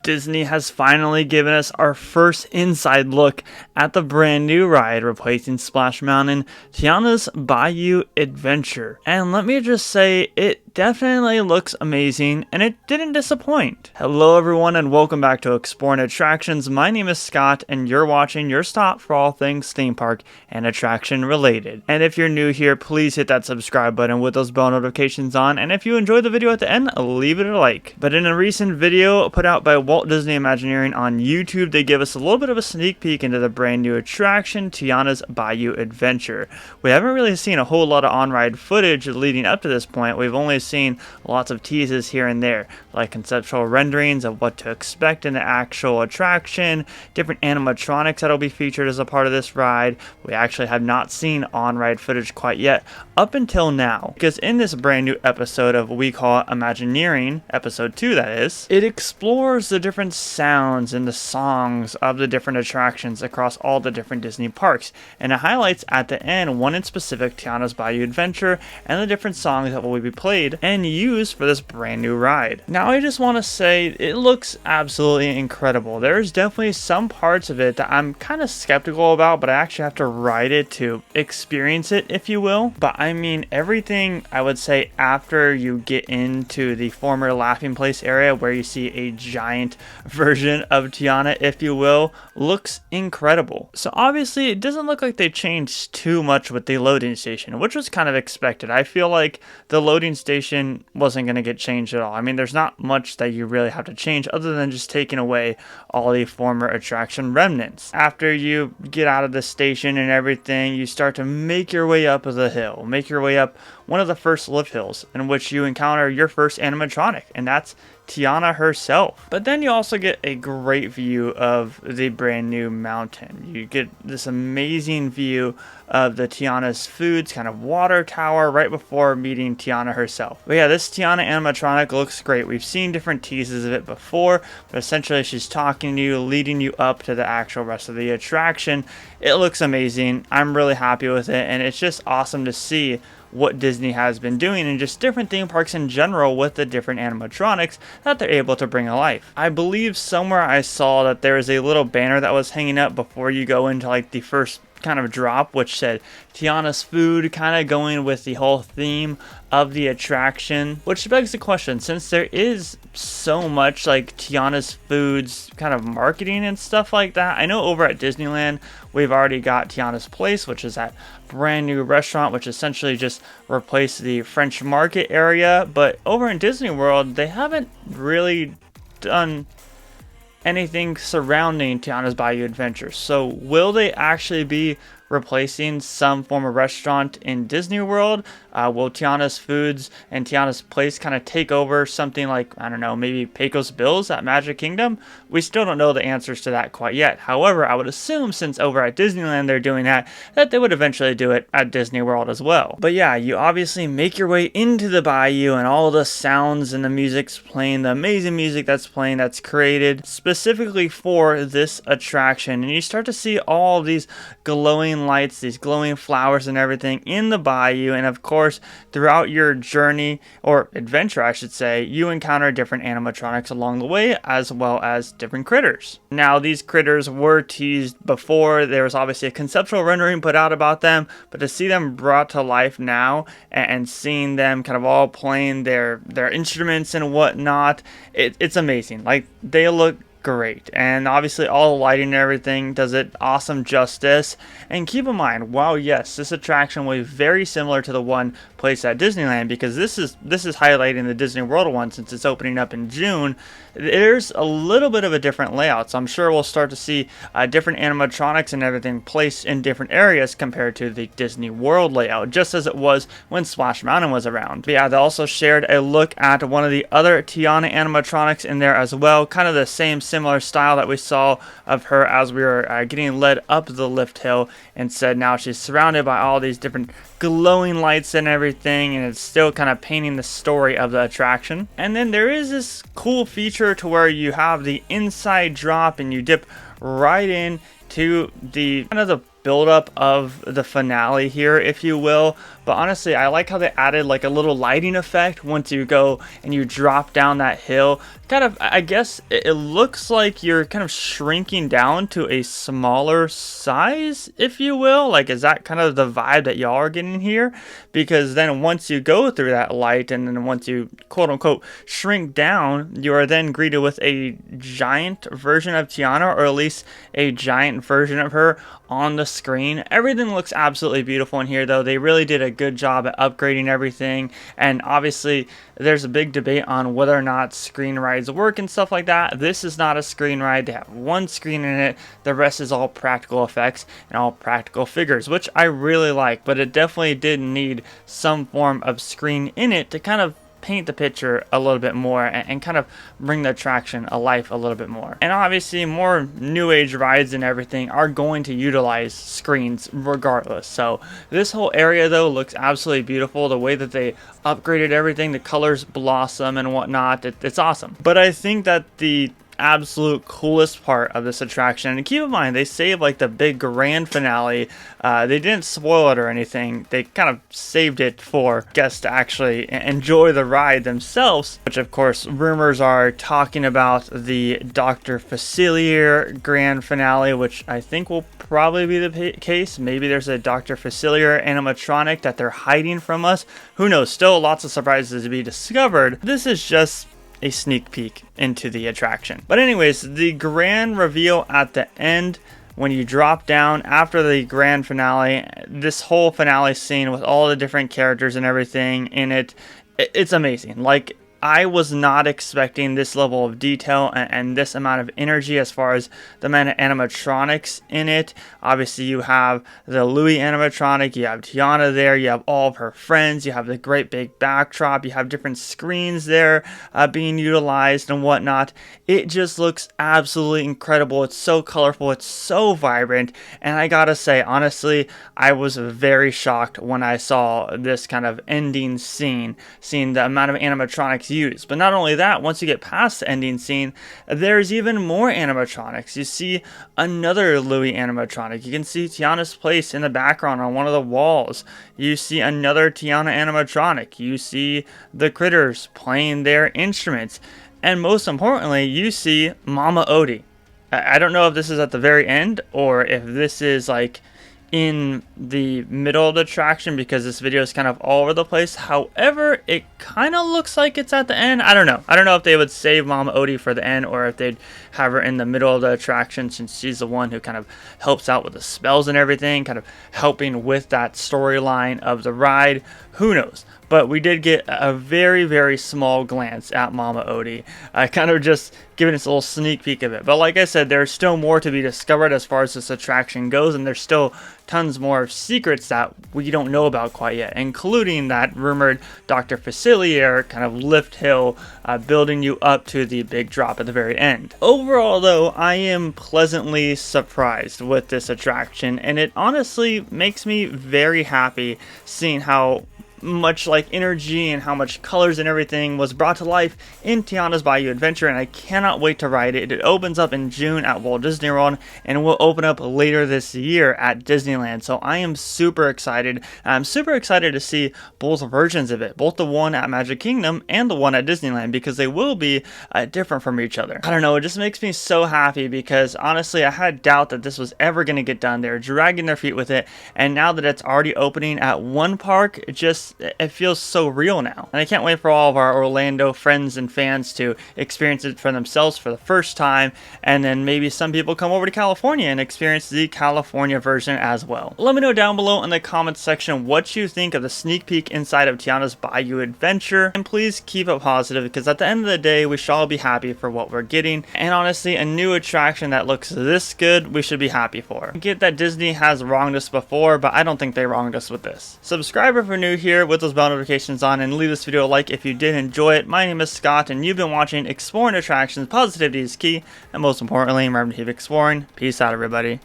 Disney has finally given us our first inside look at the brand new ride replacing Splash Mountain, Tiana's Bayou Adventure. And let me just say, it definitely looks amazing and it didn't disappoint. Hello everyone and welcome back to Exploring Attractions. My name is Scott and you're watching your stop for all things theme park and attraction related. And if you're new here, please hit that subscribe button with those bell notifications on. And if you enjoyed the video at the end, leave it a like. But in a recent video put out by Walt Disney Imagineering on YouTube, they give us a little bit of a sneak peek into the brand new attraction, Tiana's Bayou Adventure. We haven't really seen a whole lot of on-ride footage leading up to this point. We've only seen lots of teases here and there, like conceptual renderings of what to expect in the actual attraction, different animatronics that'll be featured as a part of this ride. We actually have not seen on-ride footage quite yet, up until now, because in this brand new episode of what we call Imagineering, episode 2 that is, it explores the different sounds and the songs of the different attractions across all the different Disney parks, and it highlights at the end one in specific, Tiana's Bayou Adventure, and the different songs that will be played and used for this brand new ride. Now I just want to say it looks absolutely incredible. There's definitely some parts of it that I'm kind of skeptical about, but I actually have to ride it to experience it, if you will. But I mean, everything I would say after you get into the former Laughing Place area where you see a giant version of Tiana, if you will, looks incredible. So obviously it doesn't look like they changed too much with the loading station, which was kind of expected. I feel like the loading station wasn't going to get changed at all. I mean, there's not much that you really have to change other than just taking away all the former attraction remnants. After you get out of the station and everything, you start to make your way up the hill, make your way up one of the first lift hills in which you encounter your first animatronic, and that's Tiana herself. But then you also get a great view of the brand new mountain. You get this amazing view of the Tiana's Foods kind of water tower right before meeting Tiana herself. But yeah, this Tiana animatronic looks great. We've seen different teases of it before, but essentially she's talking to you, leading you up to the actual rest of the attraction. It looks amazing. I'm really happy with it, and it's just awesome to see what Disney has been doing in just different theme parks in general with the different animatronics that they're able to bring to life. I believe somewhere I saw that there is a little banner that was hanging up before you go into like the first kind of drop, which said Tiana's Food, kind of going with the whole theme of the attraction, which begs the question, since there is so much like Tiana's Foods kind of marketing and stuff like that. I know over at Disneyland we've already got Tiana's Place, which is that brand new restaurant which essentially just replaced the French Market area, but over in Disney World they haven't really done anything surrounding Tiana's Bayou Adventure. So will they actually be replacing some form of restaurant in Disney World? Will Tiana's Foods and Tiana's Place kind of take over something like, I don't know, maybe Pecos Bill's at Magic Kingdom? We still don't know the answers to that quite yet. However, I would assume since over at Disneyland they're doing that they would eventually do it at Disney World as well. But yeah, you obviously make your way into the bayou and all the sounds and the music's playing, the amazing music that's playing that's created specifically for this attraction, and you start to see all these glowing lights, these glowing flowers and everything in the bayou. And of course, throughout your journey or adventure I should say, you encounter different animatronics along the way as well as different critters. Now these critters were teased before. There was obviously a conceptual rendering put out about them, but to see them brought to life now and seeing them kind of all playing their instruments and whatnot, it's amazing. Like, they look great, and obviously all the lighting and everything does it awesome justice. And keep in mind, while yes, this attraction will be very similar to the one placed at Disneyland, because this is highlighting the Disney World one since it's opening up in June, there's a little bit of a different layout. So I'm sure we'll start to see different animatronics and everything placed in different areas compared to the Disney World layout, just as it was when Splash Mountain was around. But yeah, they also shared a look at one of the other Tiana animatronics in there as well, kind of the similar style that we saw of her as we were getting led up the lift hill, and said now she's surrounded by all these different glowing lights and everything, and it's still kind of painting the story of the attraction. And then there is this cool feature to where you have the inside drop and you dip right in to the kind of the buildup of the finale here, if you will, but honestly, I like how they added like a little lighting effect once you go and you drop down that hill. Kind of, I guess it looks like you're kind of shrinking down to a smaller size, if you will. Like, is that kind of the vibe that y'all are getting here? Because then once you go through that light, and then once you quote unquote shrink down, you are then greeted with a giant version of Tiana, or at least a giant version of her on the screen. Everything looks absolutely beautiful in here, though. They really did a good job at upgrading everything, and obviously there's a big debate on whether or not screen rides work and stuff like that. This is not a screen ride. They have one screen in it. The rest is all practical effects and all practical figures, which I really like, but it definitely did need some form of screen in it to kind of paint the picture a little bit more and kind of bring the attraction alive a little bit more. And obviously more new age rides and everything are going to utilize screens regardless. So this whole area though looks absolutely beautiful. The way that they upgraded everything, the colors blossom and whatnot, it's awesome. But I think that the absolute coolest part of this attraction, and keep in mind they saved like the big grand finale, they didn't spoil it or anything, they kind of saved it for guests to actually enjoy the ride themselves, which of course rumors are talking about the Dr. Facilier grand finale, which I think will probably be the case. Maybe there's a Dr. Facilier animatronic that they're hiding from us, who knows. Still lots of surprises to be discovered. This is just a sneak peek into the attraction. But anyways, the grand reveal at the end, when you drop down after the grand finale, this whole finale scene with all the different characters and everything in it, it's amazing. Like, I was not expecting this level of detail and this amount of energy as far as the amount of animatronics in it. Obviously, you have the Louie animatronic, you have Tiana there, you have all of her friends, you have the great big backdrop, you have different screens there being utilized and whatnot. It just looks absolutely incredible. It's so colorful, it's so vibrant, and I gotta say, honestly, I was very shocked when I saw this kind of ending scene, seeing the amount of animatronics used. But not only that, once you get past the ending scene, there's even more animatronics. You see another Louie animatronic. You can see Tiana's place in the background on one of the walls. You see another Tiana animatronic. You see the critters playing their instruments. And most importantly, you see Mama Odie. I don't know if this is at the very end or if this is like in the middle of the attraction, because this video is kind of all over the place. However, it kind of looks like it's at the end. I don't know if they would save Mama Odie for the end or if they'd have her in the middle of the attraction, since she's the one who kind of helps out with the spells and everything, kind of helping with that storyline of the ride. Who knows? But we did get a very, very small glance at Mama Odie, kind of just giving us a little sneak peek of it. But like I said, there's still more to be discovered as far as this attraction goes, and there's still tons more secrets that we don't know about quite yet, including that rumored Dr. Facilier kind of lift hill, building you up to the big drop at the very end. Overall though, I am pleasantly surprised with this attraction, and it honestly makes me very happy seeing how much like energy and how much colors and everything was brought to life in Tiana's Bayou Adventure, and I cannot wait to ride it. It opens up in June at Walt Disney World and will open up later this year at Disneyland, so I am super excited. I'm super excited to see both versions of it, both the one at Magic Kingdom and the one at Disneyland, because they will be different from each other. I don't know, it just makes me so happy, because honestly I had doubt that this was ever going to get done. They're dragging their feet with it, and now that it's already opening at one park, it feels so real now. And I can't wait for all of our Orlando friends and fans to experience it for themselves for the first time, and then maybe some people come over to California and experience the California version as well. Let me know down below in the comments section what you think of the sneak peek inside of Tiana's Bayou Adventure, and please keep it positive, because at the end of the day we should all be happy for what we're getting, and honestly a new attraction that looks this good we should be happy for. I get that Disney has wronged us before, but I don't think they wronged us with this. Subscribe if you're new here with those bell notifications on, and leave this video a like if you did enjoy it. My name is Scott, and you've been watching Exploring Attractions. Positivity is key, and most importantly, remember to keep exploring. Peace out, everybody.